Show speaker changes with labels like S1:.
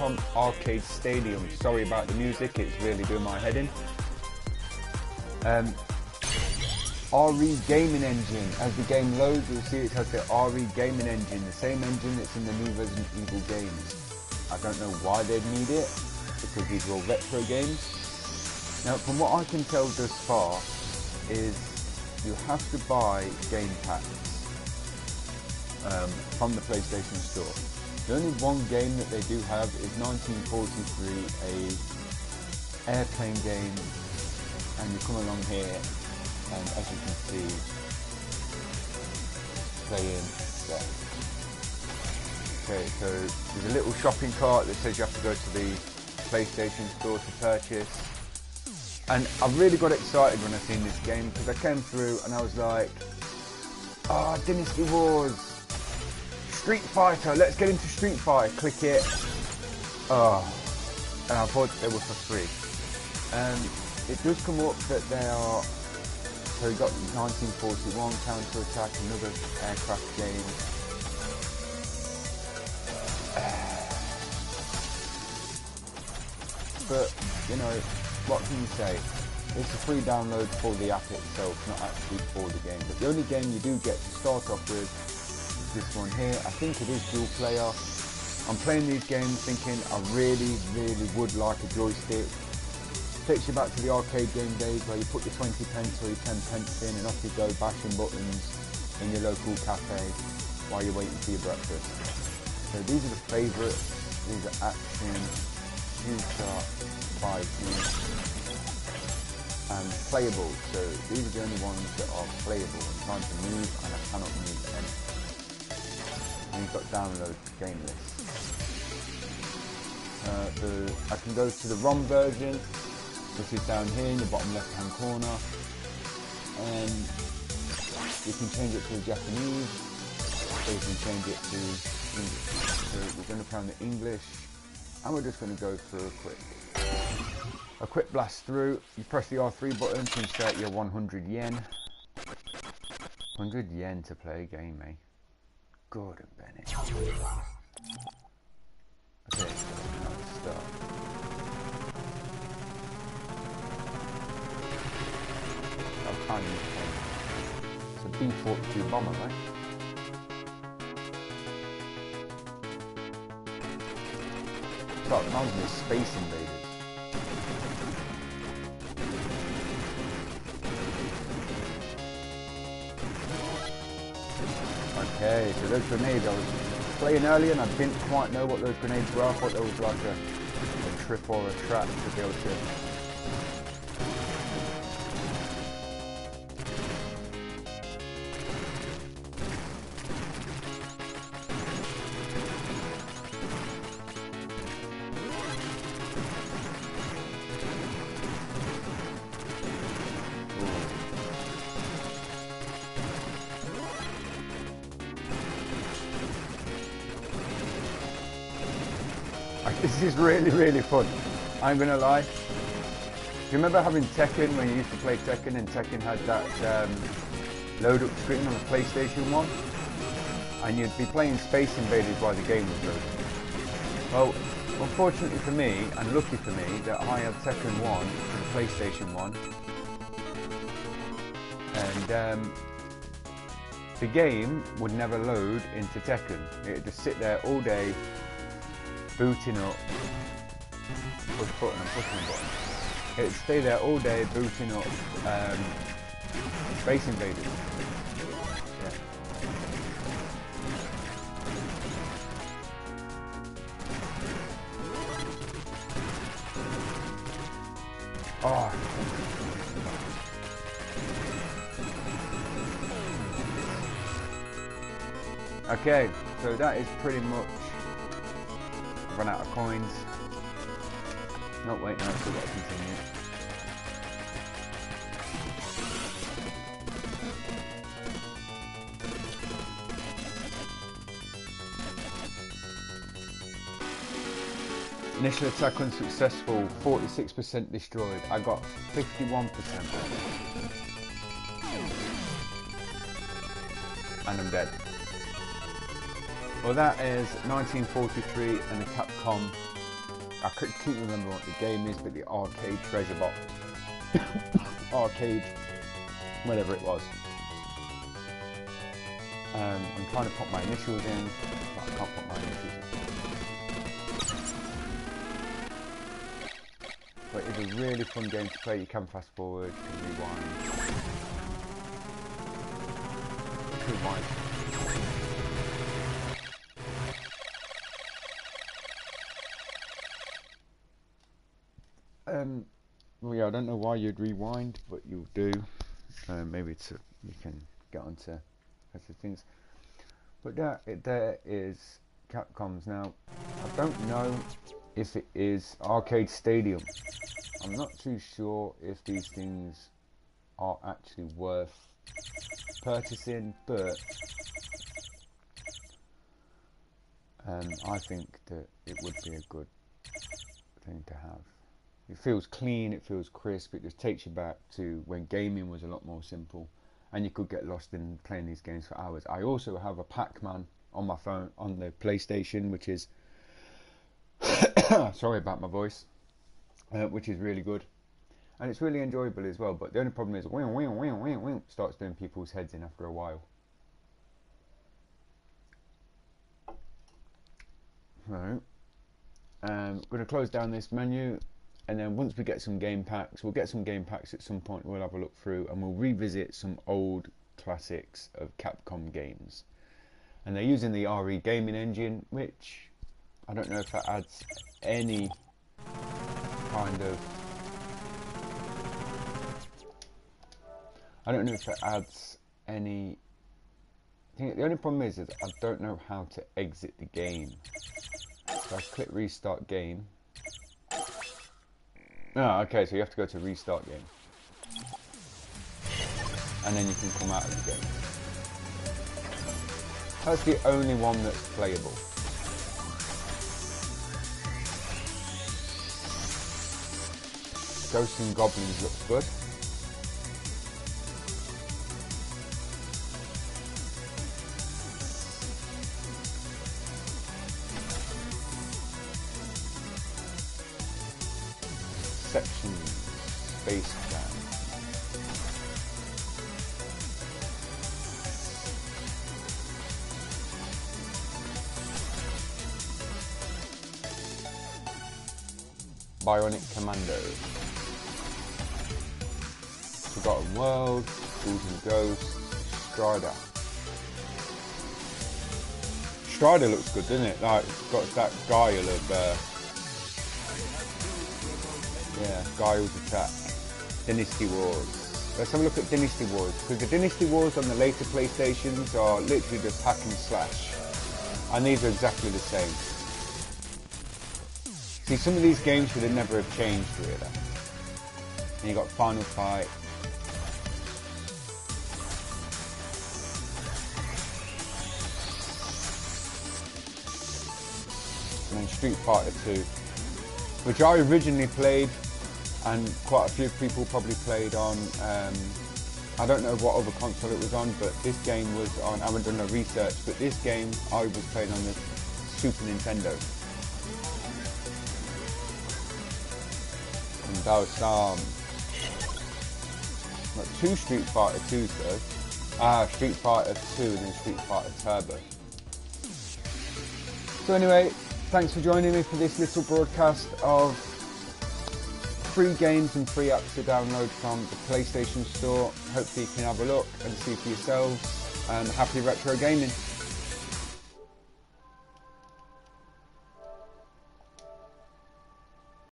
S1: Capcom Arcade Stadium. Sorry about the music, it's really doing my head in. RE Gaming Engine. As the game loads, you'll see it has the RE Gaming Engine, the same engine that's in the new Resident Evil games. I don't know why they'd need it, because these are all retro games. Now, from what I can tell thus far, is you have to buy game packs from the PlayStation Store. The only one game that they do have is 1943, a airplane game, and you come along here, and as you can see, playing there. Okay, so there's a little shopping cart that says you have to go to the PlayStation Store to purchase. And I really got excited when I seen this game, because I came through and I was like, oh, Dynasty Wars, Street Fighter, let's get into Street Fighter, click it. Oh, and I thought they were for free. It does come up that they are, so you got 1941, Counter Attack, another aircraft game. But, you know, what can you say? It's a free download for the app itself, not actually for the game. But the only game you do get to start off with is this one here. I think it is dual player. I'm playing these games thinking I really would like a joystick. Takes you back to the arcade game days where you put your 20 pence or your 10 pence in and off you go bashing buttons in your local cafe while you're waiting for your breakfast. So these are the favourites. These are action, shooter, fighting, and playable. So these are the only ones that are playable. I'm trying to move and I cannot move them. And you've got download game list. I can go to the ROM version, which is down here in the bottom left hand corner, and you can change it to Japanese, so you can change it to English. So we're going to play on the English, and we're just going to go through a quick blast through. You press the R3 button to insert your 100 yen. 100 yen to play a game, eh? Gordon Bennett. Okay, let's start. It's a B-42 bomber, right? So it reminds me of Space Invaders. Okay, so those grenades, I was playing earlier and I didn't quite know what those grenades were. I thought there was like a trip or a trap to be able to... This is really fun. I'm gonna lie. Do you remember having Tekken when you used to play Tekken and Tekken had that load up screen on the PlayStation 1? And you'd be playing Space Invaders while the game was loading. Well, unfortunately for me, and lucky for me, that I had Tekken 1 on the PlayStation 1. And the game would never load into Tekken. It would just sit there all day, booting up, push button and pushing a button. It would stay there all day booting up Space Invaders. Yeah. Oh. Okay, so that is pretty much... Run out of coins. No, wait, no, I've still got to continue. Initial attack unsuccessful, 46% destroyed. I got 51%. And I'm dead. Well, that is 1943 and the Capcom I can't remember what the game is, but the arcade treasure box, arcade, whatever it was. I'm trying to put my initials in, but I can't put my initials in. But it's a really fun game to play. You can fast forward, you can rewind. Well, yeah, I don't know why you'd rewind, but you'll do. Maybe you can get onto other things. But there is Capcom's now. I don't know if it is Arcade Stadium. I'm not too sure if these things are actually worth purchasing, but I think that it would be a good thing to have. It feels clean, it feels crisp, it just takes you back to when gaming was a lot more simple and you could get lost in playing these games for hours. I also have a Pac-Man on my phone, on the PlayStation, which is sorry about my voice, which is really good. And it's really enjoyable as well, but the only problem is starts doing people's heads in after a while. So, I'm going to close down this menu, and then once we get some game packs, we'll get some game packs at some point, we'll have a look through, and we'll revisit some old classics of Capcom games. And they're using the RE gaming engine, which I don't know if that adds any kind of... I don't know if it adds any... The only problem is I don't know how to exit the game. So I click restart game. Oh, okay, so you have to go to restart game. And then you can come out of the game. That's the only one that's playable. Ghosts and Goblins looks good. Section Space Jam. Bionic Commando. Forgotten World, Ghouls and Ghosts, Strider. Strider looks good, doesn't it? Like, it's got that guile of Guile's attack. Dynasty Wars. Let's have a look at Dynasty Wars, because the Dynasty Wars on the later PlayStations are literally just hack and slash, and these are exactly the same. See, some of these games should have never have changed really. And you got Final Fight. And then Street Fighter 2, which I originally played, and quite a few people probably played on, I don't know what other console it was on, but this game was on, I haven't done no research, but this game I was playing on the Super Nintendo. And that was like 2 Street Fighter 2s though. Street Fighter 2 and then Street Fighter Turbo. So anyway, thanks for joining me for this little broadcast of free games and free apps to download from the PlayStation Store. Hopefully you can have a look and see for yourselves, and happy retro gaming.